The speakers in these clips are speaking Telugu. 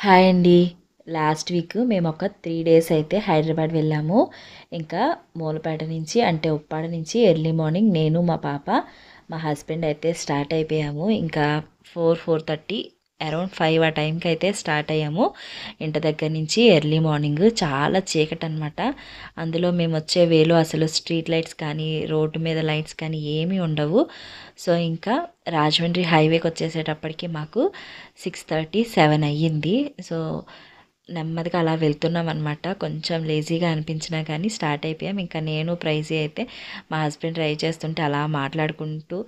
హాయ్ అండి. లాస్ట్ వీక్ మేము ఒక 3 డేస్ అయితే హైదరాబాద్ వెళ్ళాము. ఇంకా మూలపేట నుంచి అంటే ఉప్పాడ నుంచి ఎర్లీ మార్నింగ్ నేను, మా పాప, మా హస్బెండ్ అయితే స్టార్ట్ అయిపోయాము. ఇంకా 4:30 అరౌండ్ 5 ఆ టైంకి అయితే స్టార్ట్ అయ్యాము. ఇంటి దగ్గర నుంచి ఎర్లీ మార్నింగ్ చాలా చీకటనమాట. అందులో మేము వచ్చే వేలో అసలు స్ట్రీట్ లైట్స్ కానీ, రోడ్డు మీద లైట్స్ కానీ ఏమీ ఉండవు. సో ఇంకా రాజమండ్రి హైవేకి వచ్చేసేటప్పటికి మాకు 6:30, 7 అయ్యింది. సో నెమ్మదిగా అలా వెళ్తున్నాం అనమాట. కొంచెం లేజీగా అనిపించినా కానీ స్టార్ట్ అయిపోయాం. ఇంకా నేను ప్రైజీ అయితే మా హస్బెండ్ డ్రైవ్ చేస్తుంటే అలా మాట్లాడుకుంటూ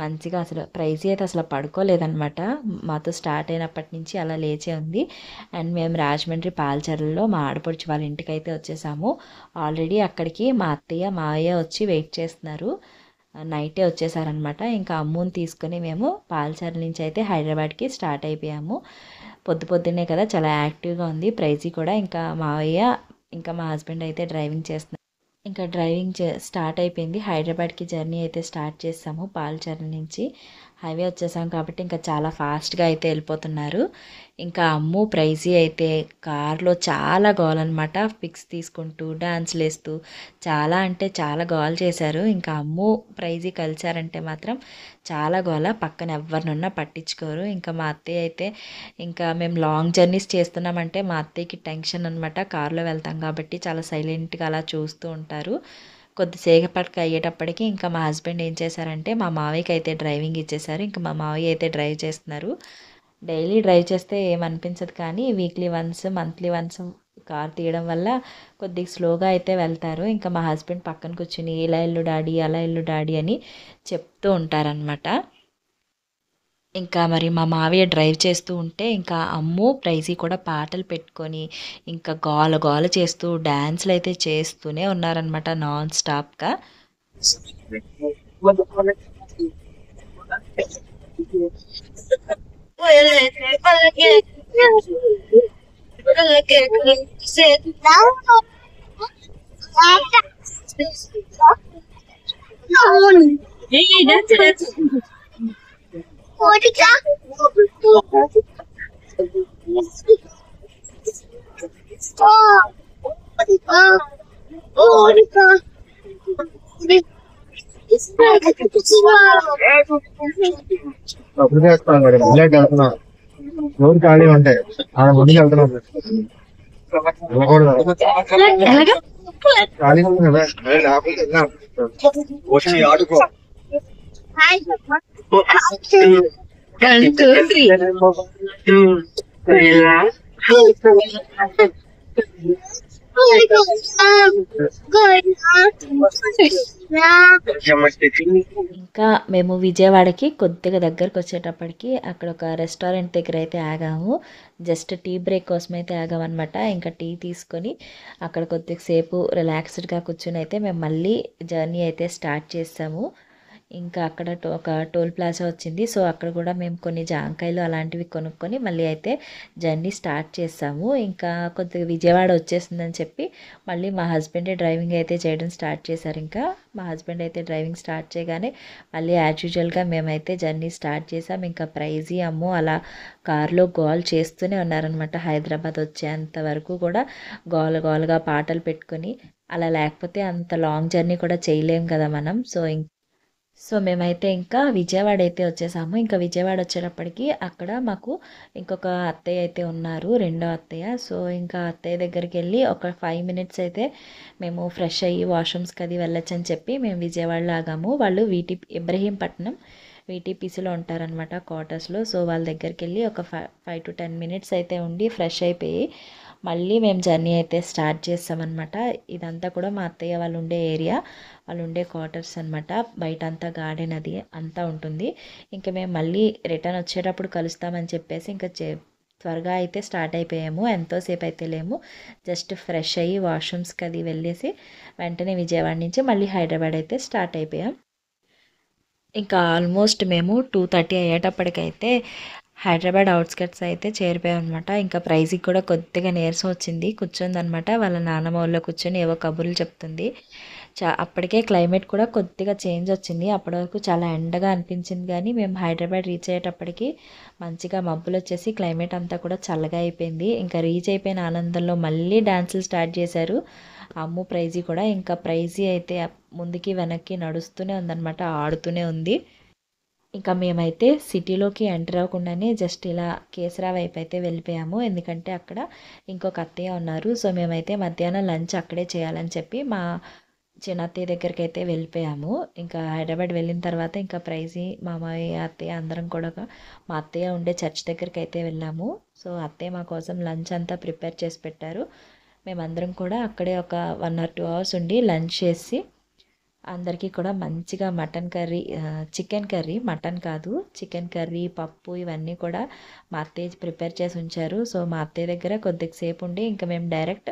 మంచిగా అసలు ప్రైజీ అయితే అసలు పడుకోలేదనమాట. మాతో స్టార్ట్ అయినప్పటి నుంచి అలా లేచే ఉంది. అండ్ మేము రాజమండ్రి పాలచర్లలో మా ఆడపడుచు వాళ్ళ ఇంటికి అయితే వచ్చేసాము. ఆల్రెడీ అక్కడికి మా అత్తయ్య మావయ్య వచ్చి వెయిట్ చేస్తున్నారు. నైటే వచ్చేసారనమాట. ఇంకా అమ్ముని తీసుకొని మేము పాలచర్ల నుంచి అయితే హైదరాబాద్కి స్టార్ట్ అయిపోయాము. పొద్దున్నే కదా చాలా యాక్టివ్గా ఉంది ప్రైజీ కూడా. ఇంకా మావయ్య ఇంకా మా హస్బెండ్ అయితే డ్రైవింగ్ చేస్తున్నారు. ఇంకా డ్రైవింగ్ స్టార్ట్ అయిపోయింది. హైదరాబాద్కి జర్నీ అయితే స్టార్ట్ చేసాము. పాలచర్ల నుంచి హైవే వచ్చేసాం కాబట్టి ఇంకా చాలా ఫాస్ట్గా అయితే వెళ్ళిపోతున్నారు. ఇంకా అమ్ము ప్రైజీ అయితే కార్లో చాలా గోల్ అనమాట. పిక్స్ తీసుకుంటూ డాన్స్లు వేస్తూ చాలా అంటే చాలా గోల్ చేశారు. ఇంకా అమ్ము ప్రైజీ కలిసారంటే మాత్రం చాలా గోల. పక్కన ఎవరినున్నా పట్టించుకోరు. ఇంకా మా అత్తయ్య అయితే ఇంకా మేము లాంగ్ జర్నీస్ చేస్తున్నామంటే మా అత్తయ్యకి టెన్షన్ అనమాట. కార్లో వెళ్తాం కాబట్టి చాలా సైలెంట్గా అలా చూస్తూ ఉంటారు. కొద్దిసేపటికి అయ్యేటప్పటికి ఇంకా మా హస్బెండ్ ఏం చేశారంటే మా మావయ్యకి అయితే డ్రైవింగ్ ఇచ్చేశారు. ఇంకా మా మావయ్య అయితే డ్రైవ్ చేస్తున్నారు. డైలీ డ్రైవ్ చేస్తే ఏమనిపించదు కానీ weekly once, monthly once car తీయడం వల్ల కొద్దిగా స్లోగా అయితే వెళ్తారు. ఇంకా మా హస్బెండ్ పక్కన కూర్చుని ఇలా ఇల్లు డాడీ, అలా ఇల్లు డాడీ అని చెప్తూ ఉంటారనమాట. ఇంకా మరి మా మావయ్య డ్రైవ్ చేస్తూ ఉంటే ఇంకా అమ్ము ప్రైజీ కూడా పాటలు పెట్టుకొని ఇంకా గోల గోల చేస్తూ డ్యాన్స్లు అయితే చేస్తూనే ఉన్నారనమాట నాన్ స్టాప్గా. అప్పుడు చేస్తాను మేడం ఇలాంటి వెళ్తున్నా రోజు ఖాళీ ఉంటాయి ఆడ ముందుకు వెళ్తున్నాం వెళ్ళకూడదు ఖాళీ ఉంది కదా లేకపోతే వెళ్ళాం. వచ్చి ఆడుకో ఇంకా మేము విజయవాడకి కొద్దిగా దగ్గరకు వచ్చేటప్పటికి అక్కడ ఒక రెస్టారెంట్ దగ్గర అయితే ఆగాము. జస్ట్ టీ బ్రేక్ కోసం అయితే ఆగామన్నమాట. ఇంకా టీ తీసుకొని అక్కడ కొద్దిసేపు రిలాక్స్డ్గా కూర్చొని అయితే మేము మళ్ళీ జర్నీ అయితే స్టార్ట్ చేసాము. ఇంకా అక్కడ ఒక టోల్ ప్లాజా వచ్చింది. సో అక్కడ కూడా మేము కొన్ని జాంకాయలు అలాంటివి కొనుక్కొని మళ్ళీ అయితే జర్నీ స్టార్ట్ చేసాము. ఇంకా కొద్దిగా విజయవాడ వచ్చేసిందని చెప్పి మళ్ళీ మా హస్బెండే డ్రైవింగ్ అయితే చేయడం స్టార్ట్ చేశారు. ఇంకా మా హస్బెండ్ అయితే డ్రైవింగ్ స్టార్ట్ చేయగానే మళ్ళీ యాజ్ యూజువల్గా మేమైతే జర్నీ స్టార్ట్ చేసాం. ఇంకా ప్రైజీ అమ్ము అలా కార్లో గోల్ చేస్తూనే ఉన్నారనమాట. హైదరాబాద్ వచ్చేంత వరకు కూడా గోల గోలగా పాటలు పెట్టుకొని అలా లేకపోతే అంత లాంగ్ జర్నీ కూడా చేయలేం కదా మనం. సో మేమైతే ఇంకా విజయవాడ అయితే వచ్చేసాము. ఇంకా విజయవాడ వచ్చేటప్పటికి అక్కడ మాకు ఇంకొక అత్తయ్య అయితే ఉన్నారు, రెండో అత్తయ్య. సో ఇంకా అత్తయ్య దగ్గరికి వెళ్ళి ఒక 5 మినిట్స్ అయితే మేము ఫ్రెష్ అయ్యి వాష్రూమ్స్కి అది వెళ్ళొచ్చు అని చెప్పి మేము విజయవాడలో ఆగాము. వాళ్ళు ఇబ్రహీంపట్నం వీటీపీసీలో ఉంటారనమాట, క్వార్టర్స్లో. సో వాళ్ళ దగ్గరికి వెళ్ళి ఒక 5 to 10 మినిట్స్ అయితే ఉండి ఫ్రెష్ అయిపోయి మళ్ళీ మేము జర్నీ అయితే స్టార్ట్ చేస్తామన్నమాట. ఇదంతా కూడా మా అత్తయ్య వాళ్ళు ఉండే ఏరియా, వాళ్ళు ఉండే క్వార్టర్స్ అనమాట. బయట అంతా గార్డెన్ అది అంతా ఉంటుంది. ఇంకా మేము మళ్ళీ రిటర్న్ వచ్చేటప్పుడు కలుస్తామని చెప్పేసి ఇంకా త్వరగా అయితే స్టార్ట్ అయిపోయాము. ఎంతోసేపు అయితే లేము, జస్ట్ ఫ్రెష్ అయ్యి వాష్రూమ్స్కి అది వెళ్ళేసి వెంటనే విజయవాడ నుంచి మళ్ళీ హైదరాబాద్ అయితే స్టార్ట్ అయిపోయాం. ఇంకా ఆల్మోస్ట్ మేము 2:30 అయ్యేటప్పటికైతే హైదరాబాద్ అవుట్స్కట్స్ అయితే చేరిపోయాం అనమాట. ఇంకా ప్రైజ్కి కూడా కొద్దిగా నీరసం వచ్చింది, కూర్చుందనమాట. వాళ్ళ నాన్నమ్మ ఊళ్ళో కూర్చొని ఏవో కబుర్లు చెప్తుంది. అప్పటికే క్లైమేట్ కూడా కొద్దిగా చేంజ్ వచ్చింది. అప్పటి వరకు చాలా ఎండగా అనిపించింది కానీ మేము హైదరాబాద్ రీచ్ అయ్యేటప్పటికి మంచిగా మబ్బులు వచ్చేసి క్లైమేట్ అంతా కూడా చల్లగా అయిపోయింది. ఇంకా రీచ్ అయిపోయిన ఆనందంలో మళ్ళీ డాన్సులు స్టార్ట్ చేశారు. అమ్ము ప్రైజీ కూడా. ఇంకా ప్రైజీ అయితే ముందుకి వెనక్కి నడుస్తూనే ఉందన్నమాట, ఆడుతూనే ఉంది. ఇంకా మేమైతే సిటీలోకి ఎంటర్ అవ్వకుండానే జస్ట్ ఇలా కేసరా వైపు అయితే వెళ్ళిపోయాము. ఎందుకంటే అక్కడ ఇంకొక అత్తయ్య ఉన్నారు. సో మేమైతే మధ్యాహ్నం లంచ్ అక్కడే చేయాలని చెప్పి మా చిన్న అత్తయ్య దగ్గరికి అయితే వెళ్ళిపోయాము. ఇంకా హైదరాబాద్ వెళ్ళిన తర్వాత ఇంకా ప్రైజీ మామయ్య అత్తయ్య అందరం కూడా మా అత్తయ్య ఉండే చర్చ్ దగ్గరికి అయితే వెళ్ళాము. సో అత్తయ్య మా కోసం లంచ్ అంతా ప్రిపేర్ చేసి పెట్టారు. మేమందరం కూడా అక్కడే ఒక 1 or 2 hours ఉండి లంచ్ చేసి అందరికీ కూడా మంచిగా mutton curry, chicken curry, mutton కాదు చికెన్ కర్రీ, పప్పు ఇవన్నీ కూడా మా అత్తయ్య ప్రిపేర్ చేసి ఉంచారు. సో మా అత్తయ్య దగ్గర కొద్దిసేపు ఉండి ఇంకా మేము డైరెక్ట్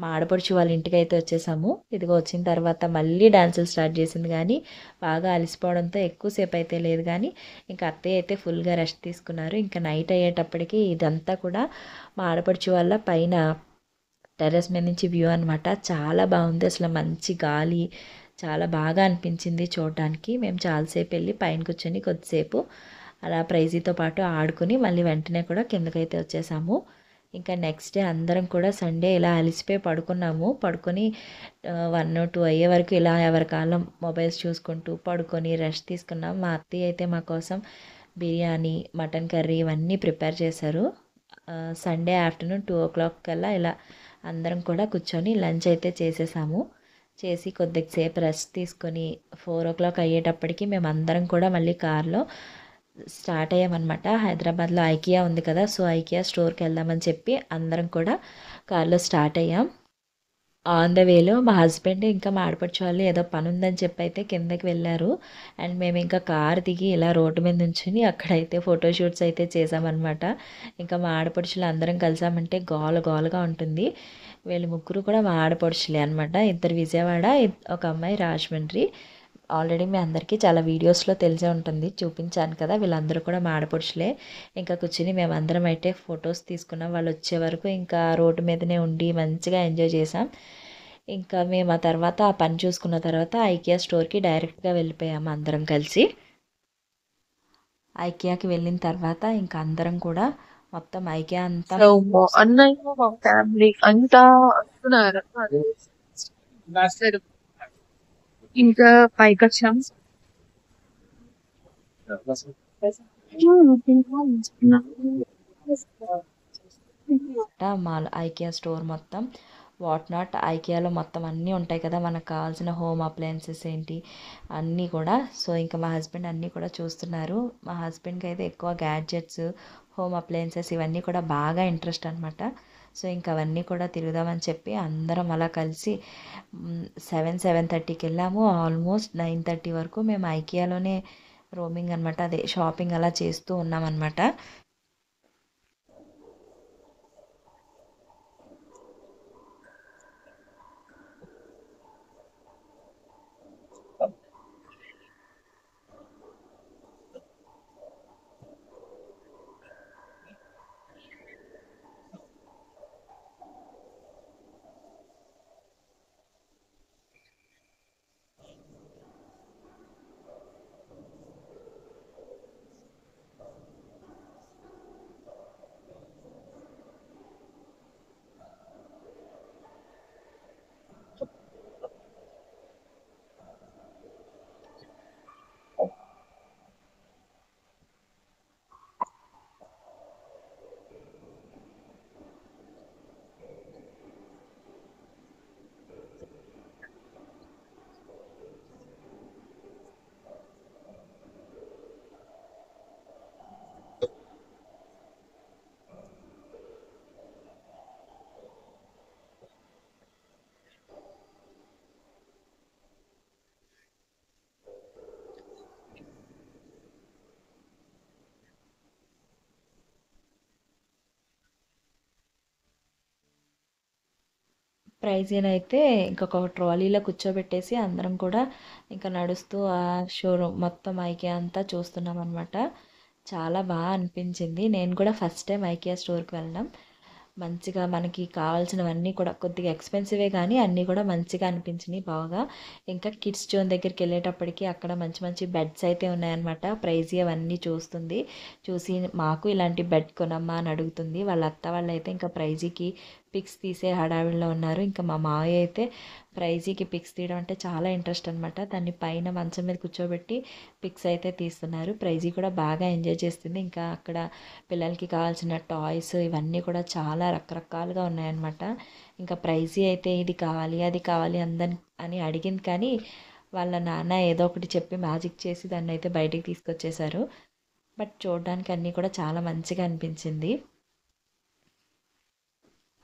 మా ఆడపడుచు వాళ్ళ ఇంటికి అయితే వచ్చేసాము. ఇదిగో వచ్చిన తర్వాత మళ్ళీ డాన్సులు స్టార్ట్ చేసింది కానీ బాగా అలసిపోవడంతో ఎక్కువసేపు అయితే లేదు కానీ ఇంకా అత్తయ్య అయితే ఫుల్గా రెస్ట్ తీసుకున్నారు. ఇంకా నైట్ అయ్యేటప్పటికి ఇదంతా కూడా మా ఆడపడుచు వాళ్ళ పైన టెర్రస్ మీద నుంచి వ్యూ అనమాట. చాలా బాగుంది అసలు, మంచి గాలి, చాలా బాగా అనిపించింది చూడడానికి. మేము చాలాసేపు వెళ్ళి పైన కూర్చొని కొద్దిసేపు అలా ప్రైజీతో పాటు ఆడుకుని మళ్ళీ వెంటనే కూడా కిందకైతే వచ్చేసాము. ఇంకా నెక్స్ట్ డే అందరం కూడా సండే ఇలా అలిసిపోయి పడుకున్నాము. పడుకొని 1 or 2 అయ్యే వరకు ఇలా ఎవరి కాలం మొబైల్స్ చూసుకుంటూ పడుకొని రెస్ట్ తీసుకున్నాం. మా అత్తయ్య అయితే మా కోసం బిర్యానీ, మటన్ కర్రీ ఇవన్నీ ప్రిపేర్ చేశారు. సండే ఆఫ్టర్నూన్ 2 o'clock కల్లా ఇలా అందరం కూడా కూర్చొని లంచ్ అయితే చేసేసాము. చేసి కొద్దిసేపు రెస్ట్ తీసుకొని 4 o'clock అయ్యేటప్పటికి మేము అందరం కూడా మళ్ళీ కార్లో స్టార్ట్ అయ్యామన్నమాట. హైదరాబాద్లో ఐకియా ఉంది కదా, సో ఐకియా స్టోర్కి వెళ్దామని చెప్పి అందరం కూడా కార్లో స్టార్ట్ అయ్యాం. ఆన్ ద వేలో మా హస్బెండ్ ఇంకా మా ఆడపడుచు వాళ్ళు ఏదో పని ఉందని చెప్పి అయితే కిందకి వెళ్ళారు. అండ్ మేము ఇంకా కార్ దిగి ఇలా రోడ్డు మీద నుంచుని అక్కడైతే ఫోటోషూట్స్ అయితే చేసామన్నమాట. ఇంకా మా ఆడపడుచులు అందరం కలిసామంటే గోల గోలగా ఉంటుంది. వీళ్ళు ముగ్గురు కూడా మా ఆడపడుచులే అనమాట. ఇద్దరు విజయవాడ, ఒక అమ్మాయి రాజమండ్రి. ఆల్రెడీ మీ అందరికీ చాలా వీడియోస్లో తెలిసే ఉంటుంది, చూపించాను కదా. వీళ్ళందరూ కూడా మా ఆడపడుచులే. ఇంకా కూర్చుని మేమందరం అయితే ఫొటోస్ తీసుకున్నాం. వాళ్ళు వచ్చే వరకు ఇంకా రోడ్డు మీదనే ఉండి మంచిగా ఎంజాయ్ చేసాం. ఇంకా మేము ఆ తర్వాత ఆ పని చూసుకున్న తర్వాత ఐకియా స్టోర్కి డైరెక్ట్గా వెళ్ళిపోయాము అందరం కలిసి. ఐకియాకి వెళ్ళిన తర్వాత ఇంకా అందరం కూడా మొత్తం ఐకియా అంతా సో అన్నయ్య మా ఫ్యామిలీ అంతా వస్తున్నారు. ఇంకా పైకి వచ్చాం. మాల్ ఐకియా స్టోర్ మొత్తం వాట్ నాట్ ఐకియాలో మొత్తం అన్నీ ఉంటాయి కదా, మనకు కావాల్సిన హోమ్ అప్లయన్సెస్ ఏంటి అన్నీ కూడా. సో ఇంకా మా హస్బెండ్ అన్నీ కూడా చూస్తున్నారు. మా హస్బెండ్కి అయితే ఎక్కువ గ్యాడ్జెట్స్, హోమ్ అప్లయన్సెస్ ఇవన్నీ కూడా బాగా ఇంట్రెస్ట్ అనమాట. సో ఇంకా అవన్నీ కూడా తిరుగుదామని చెప్పి అందరం అలా కలిసి 7:30కి వెళ్ళాము. ఆల్మోస్ట్ 9:30 వరకు మేము ఐకియాలోనే రోమింగ్ అనమాట, అదే షాపింగ్ అలా చేస్తూ ఉన్నామన్నమాట. ప్రైజీనైతే ఇంకొక ట్రాలీలో కూర్చోబెట్టేసి అందరం కూడా ఇంకా నడుస్తూ ఆ షోరూమ్ మొత్తం ఐకియా అంతా చూస్తున్నాం అనమాట. చాలా బాగా అనిపించింది. నేను కూడా ఫస్ట్ టైం ఐకియా స్టోర్కి వెళ్ళడం. మంచిగా మనకి కావాల్సినవన్నీ కూడా కొద్దిగా ఎక్స్పెన్సివే కానీ అన్నీ కూడా మంచిగా అనిపించినాయి బాగా. ఇంకా కిడ్స్ జోన్ దగ్గరికి వెళ్ళేటప్పటికి అక్కడ మంచి మంచి బెడ్స్ అయితే ఉన్నాయన్నమాట. ప్రైజీ అవన్నీ చూస్తుంది. చూసి మాకు ఇలాంటి బెడ్ కొనమ్మా అని అడుగుతుంది. వాళ్ళ అత్త వాళ్ళైతే ఇంకా ప్రైజీకి పిక్స్ తీసే హడావిడిలో ఉన్నారు. ఇంకా మా మావయ్య అయితే ప్రైజీకి పిక్స్ తీయడం అంటే చాలా ఇంట్రెస్ట్ అనమాట. దాన్ని పైన మంచం మీద కూర్చోబెట్టి పిక్స్ అయితే తీస్తున్నారు. ప్రైజీ కూడా బాగా ఎంజాయ్ చేస్తుంది. ఇంకా అక్కడ పిల్లలకి కావాల్సిన టాయ్స్ ఇవన్నీ కూడా చాలా రకరకాలుగా ఉన్నాయన్నమాట. ఇంకా ప్రైజీ అయితే ఇది కావాలి అది కావాలి అని అడిగింది కానీ వాళ్ళ నాన్న ఏదో ఒకటి చెప్పి మ్యాజిక్ చేసి దాన్ని అయితే బయటికి తీసుకొచ్చేసారు. బట్ చూడడానికి అన్నీ కూడా చాలా మంచిగా అనిపించింది.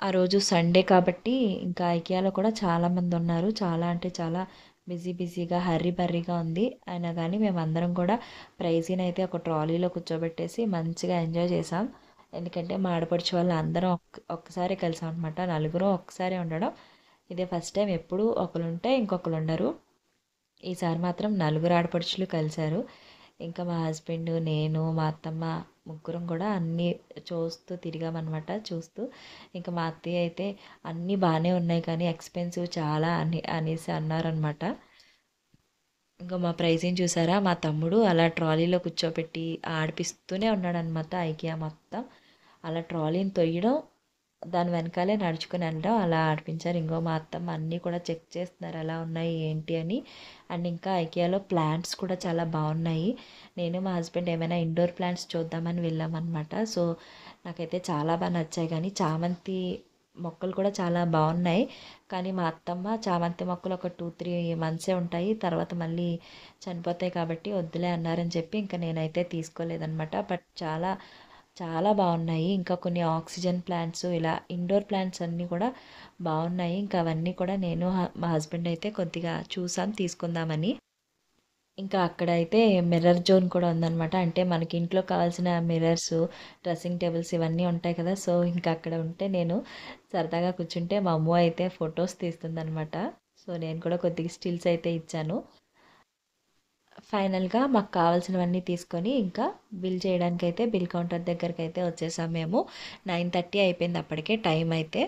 ఆ రోజు సండే కాబట్టి ఇంకా ఐకియాలో కూడా చాలామంది ఉన్నారు. చాలా అంటే చాలా బిజీగా హర్రీ బర్రీగా ఉంది. అయినా కానీ మేమందరం కూడా ప్రైజీని అయితే ఒక ట్రాలీలో కూర్చోబెట్టేసి మంచిగా ఎంజాయ్ చేసాం. ఎందుకంటే మా ఆడపడుచు వాళ్ళు అందరం ఒక్కసారి కలిసాం అనమాట. నలుగురు ఒక్కసారి ఉండడం ఇదే ఫస్ట్ టైం. ఎప్పుడు ఒకరు ఉంటే ఇంకొకరు ఉండరు. ఈసారి మాత్రం నలుగురు ఆడపడుచులు కలిశారు. ఇంకా మా హస్బెండ్, నేను, మా అత్తమ్మ ముగ్గురం కూడా అన్నీ చూస్తూ తిరిగామన్నమాట. ఇంకా మా అత్తయ్య అయితే అన్నీ బాగానే ఉన్నాయి కానీ ఎక్స్పెన్సివ్ చాలా అనేసి అన్నారనమాట. ఇంకా మా ప్రైజింగ్ చూసారా, మా తమ్ముడు అలా ట్రాలీలో కూర్చోబెట్టి ఆడిపిస్తూనే ఉన్నాడనమాట. ఐకియా మొత్తం అలా ట్రాలీని తొయ్యడం, దాని వెనకాలే నడుచుకుని వెళ్ళడం అలా ఆడిపించారు. ఇంకో మా అత్తమ్మ అన్నీ కూడా చెక్ చేస్తున్నారు ఎలా ఉన్నాయి ఏంటి అని. అండ్ ఇంకా ఐకియాలో ప్లాంట్స్ కూడా చాలా బాగున్నాయి. నేను మా హస్బెండ్ ఏమైనా ఇండోర్ ప్లాంట్స్ చూద్దామని వెళ్ళామన్నమాట. సో నాకైతే చాలా బాగా నచ్చాయి. కానీ చామంతి మొక్కలు కూడా చాలా బాగున్నాయి. కానీ మా అత్తమ్మ చామంతి మొక్కలు ఒక 2-3 మంత్సే ఉంటాయి, తర్వాత మళ్ళీ చనిపోతాయి కాబట్టి వద్దులే అన్నారని చెప్పి ఇంకా నేనైతే తీసుకోలేదన్నమాట. బట్ చాలా చాలా బాగున్నాయి. ఇంకా కొన్ని ఆక్సిజన్ ప్లాంట్స్ ఇలా ఇండోర్ ప్లాంట్స్ అన్నీ కూడా బాగున్నాయి. ఇంకా అవన్నీ కూడా నేను మా హస్బెండ్ అయితే కొద్దిగా చూసాం తీసుకుందామని. ఇంకా అక్కడైతే మిర్రర్ జోన్ కూడా ఉందన్నమాట. అంటే మనకి ఇంట్లో కావాల్సిన మిర్రర్స్, డ్రెస్సింగ్ టేబుల్స్ ఇవన్నీ ఉంటాయి కదా. సో ఇంకా అక్కడ ఉంటే నేను సరదాగా కూర్చుంటే మా అమ్మ అయితే ఫొటోస్ తీస్తుందన్నమాట. సో నేను కూడా కొద్దిగా స్టిల్స్ అయితే ఇచ్చాను. ఫైనల్గా మాకు కావాల్సినవన్నీ తీసుకొని ఇంకా బిల్ చేయడానికి అయితే బిల్ కౌంటర్ దగ్గరికి అయితే వచ్చేసాం మేము. 9:30 అయిపోయింది అప్పటికే టైం అయితే.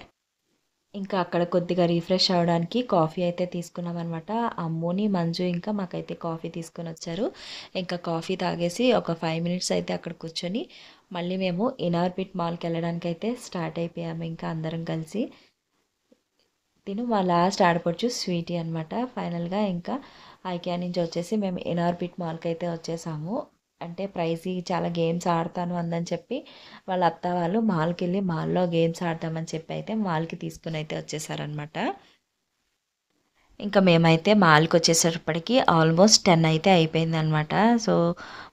ఇంకా అక్కడ కొద్దిగా రిఫ్రెష్ అవ్వడానికి కాఫీ అయితే తీసుకున్నాం అనమాట. అమ్ముని, మంజు ఇంకా మాకైతే కాఫీ తీసుకొని వచ్చారు. ఇంకా కాఫీ తాగేసి ఒక 5 మినిట్స్ అయితే అక్కడ కూర్చొని మళ్ళీ మేము ఇనార్బిట్ మాల్కి వెళ్ళడానికి అయితే స్టార్ట్ అయిపోయాము ఇంకా అందరం కలిసి. మా లాస్ట్ ఆడపడుచు స్వీటీ అనమాట. ఫైనల్గా ఇంకా ఐకియా నుంచి వచ్చేసి మేము ఇనార్బిట్ మాల్కి అయితే వచ్చేసాము. అంటే ప్రైజీ చాలా గేమ్స్ ఆడతాను అందని చెప్పి వాళ్ళ అత్త వాళ్ళు మాల్కి వెళ్ళి మాల్లో గేమ్స్ ఆడతామని చెప్పి అయితే మాల్కి తీసుకుని అయితే వచ్చేసారనమాట. ఇంకా మేమైతే మాల్కి వచ్చేసేటప్పటికి ఆల్మోస్ట్ 10 అయితే అయిపోయిందనమాట. సో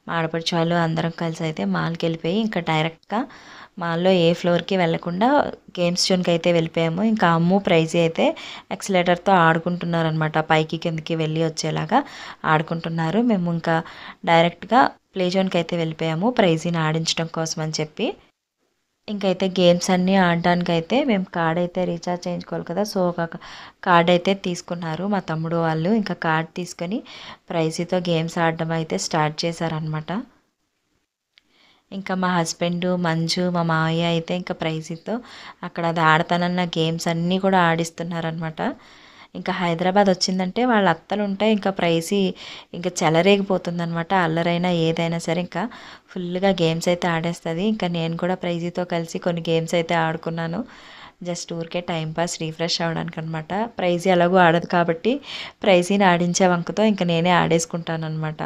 మా ఆడపడుచు వాళ్ళు అందరం కలిసి అయితే మాల్కి వెళ్ళిపోయి ఇంకా డైరెక్ట్గా మాల్లో ఏ ఫ్లోర్కి వెళ్ళకుండా గేమ్స్ జోన్కి అయితే వెళ్ళిపోయాము. ఇంకా అమ్ము ప్రైజీ అయితే ఎక్సలేటర్తో ఆడుకుంటున్నారనమాట. పైకి కిందకి వెళ్ళి వచ్చేలాగా ఆడుకుంటున్నారు. మేము ఇంకా డైరెక్ట్గా ప్లే జోన్కి అయితే వెళ్ళిపోయాము ప్రైజీని ఆడించడం కోసం అని చెప్పి. ఇంకైతే గేమ్స్ అన్నీ ఆడడానికైతే మేము కార్డ్ అయితే రీఛార్జ్ చేయించుకోవాలి కదా. సో ఒక కార్డ్ అయితే తీసుకున్నారు మా తమ్ముడు వాళ్ళు. ఇంకా కార్డ్ తీసుకొని ప్రైజీతో గేమ్స్ ఆడడం అయితే స్టార్ట్ చేశారనమాట. ఇంకా మా హస్బెండ్, మంజు, మా మావయ్య అయితే ఇంకా ప్రైజీతో అక్కడ అది ఆడతానన్న గేమ్స్ అన్నీ కూడా ఆడిస్తున్నారనమాట. ఇంకా హైదరాబాద్ వచ్చిందంటే వాళ్ళ అత్తలు ఉంటే ఇంకా ప్రైజీ ఇంకా చెలరేగిపోతుందనమాట. అల్లరైనా ఏదైనా సరే ఇంకా ఫుల్గా గేమ్స్ అయితే ఆడేస్తుంది. ఇంకా నేను కూడా ప్రైజీతో కలిసి కొన్ని గేమ్స్ అయితే ఆడుకున్నాను. జస్ట్ ఊరికే టైంపాస్ రిఫ్రెష్ అవ్వడానికి అనమాట. ప్రైజీ ఎలాగో ఆడదు కాబట్టి ప్రైజీని ఆడించే వంకతో ఇంకా నేనే ఆడేసుకుంటాను అనమాట.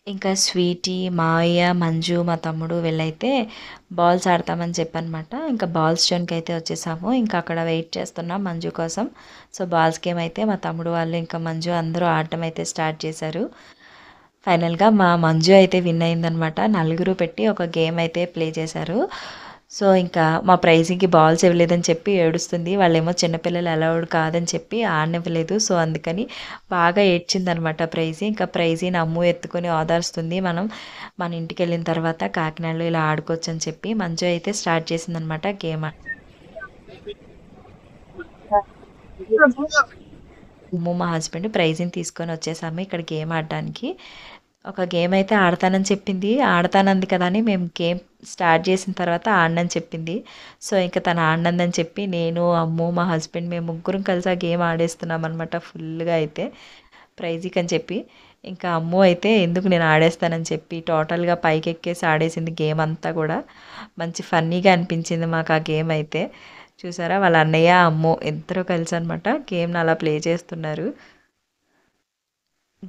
ఇంకా స్వీటీ, మావయ్య, మంజు, మా తమ్ముడు వీళ్ళైతే బాల్స్ ఆడతామని చెప్పనమాట. ఇంకా బాల్స్ జోన్కి అయితే వచ్చేసాము. ఇంకా అక్కడ వెయిట్ చేస్తున్నాం మంజు కోసం. సో బాల్స్ గేమ్ అయితే మా తమ్ముడు వాళ్ళు ఇంకా మంజు అందరూ ఆడటం అయితే స్టార్ట్ చేశారు. ఫైనల్గా మా మంజు అయితే విన్ అయిందనమాట. నలుగురు పెట్టి ఒక గేమ్ అయితే ప్లే చేశారు. సో ఇంకా మా ప్రైజీకి బాల్స్ ఇవ్వలేదని చెప్పి ఏడుస్తుంది. వాళ్ళేమో చిన్నపిల్లలు అలౌడ్ కాదని చెప్పి ఆడనివ్వలేదు. సో అందుకని బాగా ఏడ్చిందనమాట ప్రైజీ. ఇంకా ప్రైజీని అమ్ము ఎత్తుకొని ఓదార్స్తుంది. మన ఇంటికి వెళ్ళిన తర్వాత కాకినాడలో ఇలా ఆడుకోవచ్చు అని చెప్పి మంజు అయితే స్టార్ట్ చేసిందనమాట గేమ్. అమ్ము, మా హస్బెండ్ ప్రైజీని తీసుకొని వచ్చేసాము ఇక్కడ గేమ్ ఆడడానికి. ఒక గేమ్ అయితే ఆడతానని చెప్పింది. ఆడతానంది కదా అని మేము గేమ్ స్టార్ట్ చేసిన తర్వాత ఆడనని చెప్పింది. సో, ఇంక తను ఆడనందని చెప్పి నేను, అమ్ము, మా హస్బెండ్ మేము ముగ్గురం కలిసి ఆ గేమ్ ఆడేస్తున్నామనమాట ఫుల్‌గా అయితే. ప్రైజ్‌కి అని చెప్పి. ఇంకా అమ్ము అయితే ఎందుకు నేను ఆడేస్తానని చెప్పి టోటల్‌గా పైకెక్కేసి ఆడేసింది గేమ్ అంతా కూడా. మంచి ఫన్నీగా అనిపించింది మాకు ఆ గేమ్ అయితే. చూసారా వాళ్ళ అన్నయ్య, అమ్ము ఇద్దరు కలిసి అనమాట గేమ్‌ని అలా ప్లే చేస్తున్నారు.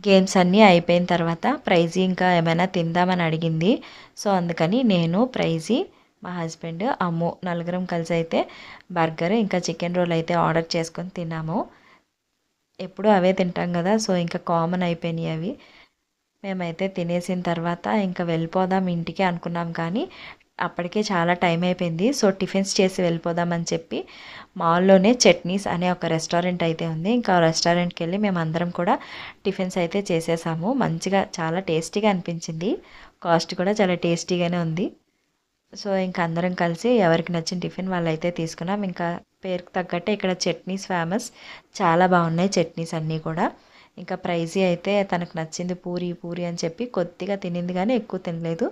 గేమ్స్ అన్నీ అయిపోయిన తర్వాత ప్రైజీ ఇంకా ఏమైనా తిందామని అడిగింది. సో, అందుకని నేను, ప్రైజీ, మా హస్బెండ్, అమ్ము నలుగురం కలిసి అయితే బర్గర్ ఇంకా చికెన్ రోల్ అయితే ఆర్డర్ చేసుకొని తిన్నాము. ఎప్పుడూ అవే తింటాం కదా! సో, ఇంకా కామన్ అయిపోయినాయి అవి. మేమైతే తినేసిన తర్వాత ఇంకా వెళ్ళిపోదాం ఇంటికి అనుకున్నాం కానీ అప్పటికే చాలా టైం అయిపోయింది. సో, టిఫిన్స్ చేసి వెళ్ళిపోదామని చెప్పి మాల్‌లోనే చట్నీస్ అనే ఒక రెస్టారెంట్ అయితే ఉంది. ఇంకా ఆ రెస్టారెంట్‌కెళ్ళి మేమందరం కూడా టిఫిన్స్ అయితే చేసేసాము. మంచిగా చాలా టేస్టీగా అనిపించింది. కాస్ట్ కూడా చాలా టేస్టీగానే ఉంది. సో, ఇంక అందరం కలిసి ఎవరికి నచ్చిన టిఫిన్ వాళ్ళైతే తీసుకున్నాం. ఇంకా పేరుకి తగ్గట్టే ఇక్కడ చట్నీస్ ఫేమస్. చాలా బాగున్నాయి చట్నీస్ అన్నీ కూడా. ఇంకా ప్రైజీ అయితే తనకు నచ్చింది పూరి పూరి అని చెప్పి కొద్దిగా తినింది కానీ ఎక్కువ తినలేదు.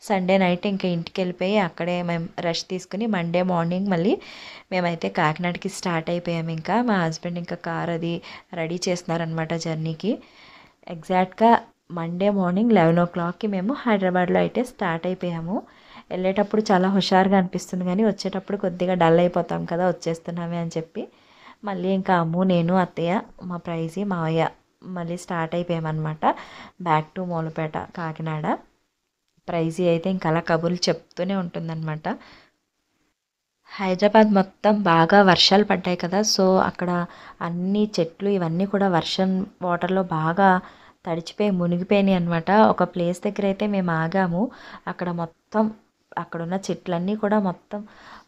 సండే నైట్ ఇంకా ఇంటికి వెళ్ళిపోయి అక్కడే మేము రెస్ట్ తీసుకుని మండే మార్నింగ్ మళ్ళీ మేమైతే కాకినాడకి స్టార్ట్ అయిపోయాము. ఇంకా మా హస్బెండ్ ఇంకా కార్ అది రెడీ చేస్తున్నారనమాట జర్నీకి. ఎగ్జాక్ట్గా మండే మార్నింగ్ 11:00కి మేము హైదరాబాద్లో అయితే స్టార్ట్ అయిపోయాము. వెళ్ళేటప్పుడు చాలా హుషారుగా అనిపిస్తుంది కానీ వచ్చేటప్పుడు కొద్దిగా డల్ అయిపోతాం కదా వచ్చేస్తున్నామే అని చెప్పి మళ్ళీ ఇంకా అమ్ము, నేను, అత్తయ్య, మా ప్రైజీ, మావయ్య మళ్ళీ స్టార్ట్ అయిపోయామన్నమాట బ్యాక్ టు మూలపేట కాకినాడ. ప్రైజీ అయితే ఇంకా అలా కబుర్లు చెప్తూనే ఉంటుందన్నమాట. హైదరాబాద్ మొత్తం బాగా వర్షాలు పడ్డాయి కదా! సో, అక్కడ అన్ని చెట్లు ఇవన్నీ కూడా వర్షం వాటర్‌లో బాగా తడిచిపోయి మునిగిపోయినాయి అనమాట. ఒక ప్లేస్ దగ్గర అయితే మేము ఆగాము. అక్కడ మొత్తం అక్కడున్న చెట్లన్నీ కూడా మొత్తం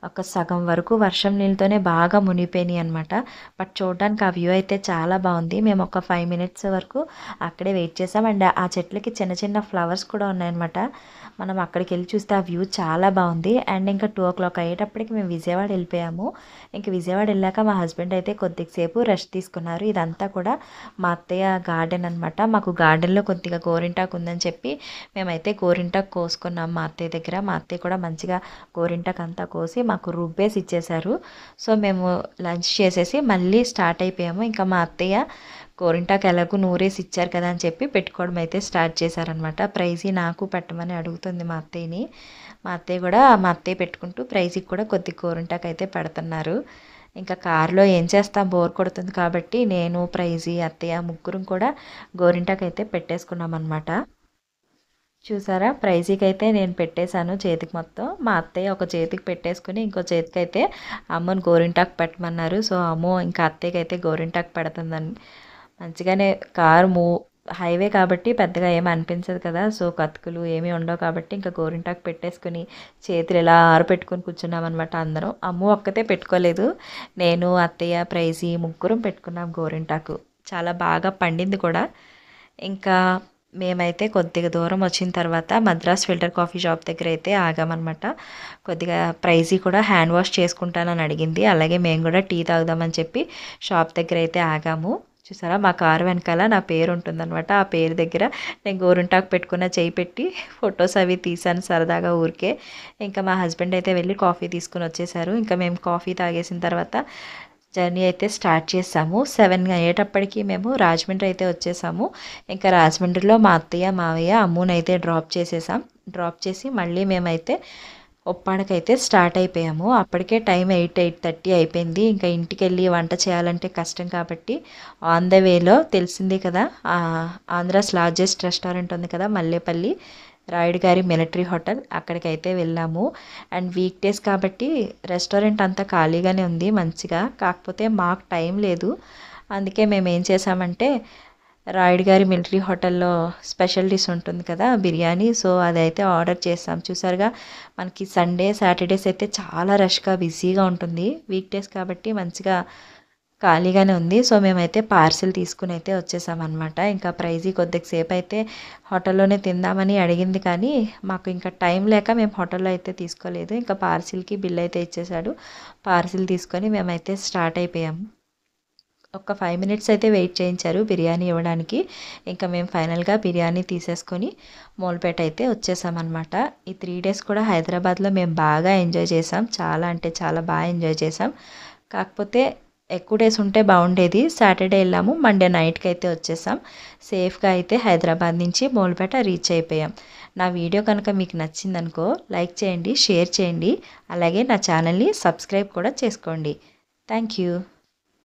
ఒక సగం వరకు వర్షం నీళ్ళతోనే బాగా మునిగిపోయినాయి అనమాట. బట్ చూడడానికి ఆ వ్యూ అయితే చాలా బాగుంది. మేము ఒక 5 మినిట్స్ వరకు అక్కడే వెయిట్ చేసాం. అండ్ ఆ చెట్లకి చిన్న చిన్న ఫ్లవర్స్ కూడా ఉన్నాయన్నమాట. మనం అక్కడికి వెళ్ళి చూస్తే ఆ వ్యూ చాలా బాగుంది. అండ్ ఇంకా 2:00 అయ్యేటప్పటికి మేము విజయవాడ వెళ్ళిపోయాము. ఇంక విజయవాడ వెళ్ళాక మా హస్బెండ్ అయితే కొద్దిసేపు రెస్ట్ తీసుకున్నారు. ఇదంతా కూడా మా అత్తయ్య గార్డెన్ అనమాట. మాకు గార్డెన్లో కొద్దిగా గోరింటాకు ఉందని చెప్పి మేమైతే గోరింటాకు కోసుకున్నాం మా అత్తయ్య దగ్గర. మా అత్తయ్య కూడా మంచిగా గోరింటాకు అంతా కోసి మాకు రుబ్బేసి ఇచ్చేశారు. సో, మేము లంచ్ చేసేసి మళ్ళీ స్టార్ట్ అయిపోయాము. ఇంకా మా అత్తయ్య గోరింటాకు ఎలాగో నూరేసి ఇచ్చారు కదా అని చెప్పి పెట్టుకోవడం అయితే స్టార్ట్ చేశారనమాట. ప్రైజీ నాకు పెట్టమని అడుగుతుంది మా అత్తయ్యని. మా అత్తయ్య పెట్టుకుంటూ ప్రైజీకి కూడా కొద్ది గోరింటాకు అయితే పెడుతున్నారు. ఇంకా కారులో ఏం చేస్తాం బోర్ కొడుతుంది కాబట్టి నేను, ప్రైజీ, అత్తయ్య ముగ్గురం కూడా గోరింటాకు అయితే పెట్టేసుకున్నాం అనమాట. చూసారా ప్రైజీకి అయితే నేను పెట్టేశాను చేతికి మొత్తం. మా అత్తయ్య ఒక చేతికి పెట్టేసుకుని ఇంకో చేతికి అయితే అమ్మని గోరింటాకు పెట్టమన్నారు. సో, అమ్మ ఇంకా అత్తయ్యకి అయితే గోరింటాకు పెడుతుందని మంచిగానే కారు హైవే కాబట్టి పెద్దగా ఏమి అనిపించదు కదా! సో, కతుకులు ఏమీ ఉండవు కాబట్టి ఇంకా గోరింటాకు పెట్టేసుకుని చేతులు ఇలా ఆరపెట్టుకొని కూర్చున్నామన్నమాట అందరం. అమ్మ ఒక్కతే పెట్టుకోలేదు. నేను, అత్తయ్య, ప్రైజీ ముగ్గురం పెట్టుకున్నాం గోరింటాకు. చాలా బాగా పండింది కూడా. ఇంకా మేమైతే కొద్దిగా దూరం వచ్చిన తర్వాత మద్రాస్ ఫిల్టర్ కాఫీ షాప్ దగ్గర అయితే ఆగామన్నమాట. కొద్దిగా ప్రైజీ కూడా హ్యాండ్ వాష్ చేసుకుంటానని అడిగింది. అలాగే మేము కూడా టీ తాగుదామని చెప్పి షాప్ దగ్గర అయితే ఆగాము. చూసారా మా కారు వెనకాల నా పేరు ఉంటుందన్నమాట. ఆ పేరు దగ్గర నేను గోరింటాకు పెట్టుకున్న చేయి పెట్టి ఫొటోస్ అవి తీసాను సరదాగా ఊరికే. ఇంకా మా హస్బెండ్ అయితే వెళ్ళి కాఫీ తీసుకుని వచ్చేసారు. ఇంకా మేము కాఫీ తాగేసిన తర్వాత జర్నీ అయితే స్టార్ట్ చేసాము. 7 అయ్యేటప్పటికి మేము రాజమండ్రి అయితే వచ్చేసాము. ఇంకా రాజమండ్రిలో మా అత్తయ్య, మావయ్య, అమ్మునైతే డ్రాప్ చేసేసాం. డ్రాప్ చేసి మళ్ళీ మేమైతే ఉప్పాడకైతే స్టార్ట్ అయిపోయాము. అప్పటికే టైం 8:30 అయిపోయింది. ఇంకా ఇంటికి వెళ్ళి వంట చేయాలంటే కష్టం కాబట్టి ఆన్ ద వేలో తెలిసిందే కదా ఆంధ్రాస్ లార్జెస్ట్ రెస్టారెంట్ ఉంది కదా మల్లేపల్లి రాయుడు గారి మిలిటరీ హోటల్, అక్కడికైతే వెళ్ళాము. అండ్ వీక్ డేస్ కాబట్టి రెస్టారెంట్ అంతా ఖాళీగానే ఉంది మంచిగా. కాకపోతే మాకు టైం లేదు. అందుకే మేము ఏం చేసామంటే రాయుడు గారి మిలిటరీ హోటల్లో స్పెషల్ డిష్ ఉంటుంది కదా బిర్యానీ. సో, అదైతే ఆర్డర్ చేసాం. చూసారుగా మనకి సండే, సాటర్డేస్ అయితే చాలా రష్గా బిజీగా ఉంటుంది. వీక్ డేస్ కాబట్టి మంచిగా ఖాళీగానే ఉంది. సో, మేమైతే పార్సిల్ తీసుకుని అయితే వచ్చేసామన్నమాట. ఇంకా ప్రైజీ కొద్దిసేపు అయితే హోటల్లోనే తిందామని అడిగింది కానీ మాకు ఇంకా టైం లేక మేము హోటల్లో అయితే తీసుకోలేదు. ఇంకా పార్సిల్కి బిల్ అయితే ఇచ్చేసాడు. పార్సిల్ తీసుకొని మేమైతే స్టార్ట్ అయిపోయాము. ఒక 5 మినిట్స్ అయితే వెయిట్ చేయించారు బిర్యానీ ఇవ్వడానికి. ఇంకా మేము ఫైనల్గా బిర్యానీ తీసేసుకొని మూలపేట అయితే వచ్చేసామన్నమాట. ఈ 3 డేస్ కూడా హైదరాబాద్లో మేము బాగా ఎంజాయ్ చేసాం. చాలా అంటే చాలా బాగా ఎంజాయ్ చేసాం. కాకపోతే ఎక్కువ డేస్ ఉంటే బాగుండేది. సాటర్డే వెళ్ళాము, మండే నైట్కి అయితే వచ్చేసాం. సేఫ్గా అయితే హైదరాబాద్ నుంచి మూలపేట రీచ్ అయిపోయాం. నా వీడియో కనుక మీకు నచ్చిందనుకో లైక్ చేయండి, షేర్ చేయండి, అలాగే నా ఛానల్ని సబ్స్క్రైబ్ కూడా చేసుకోండి. Thank you.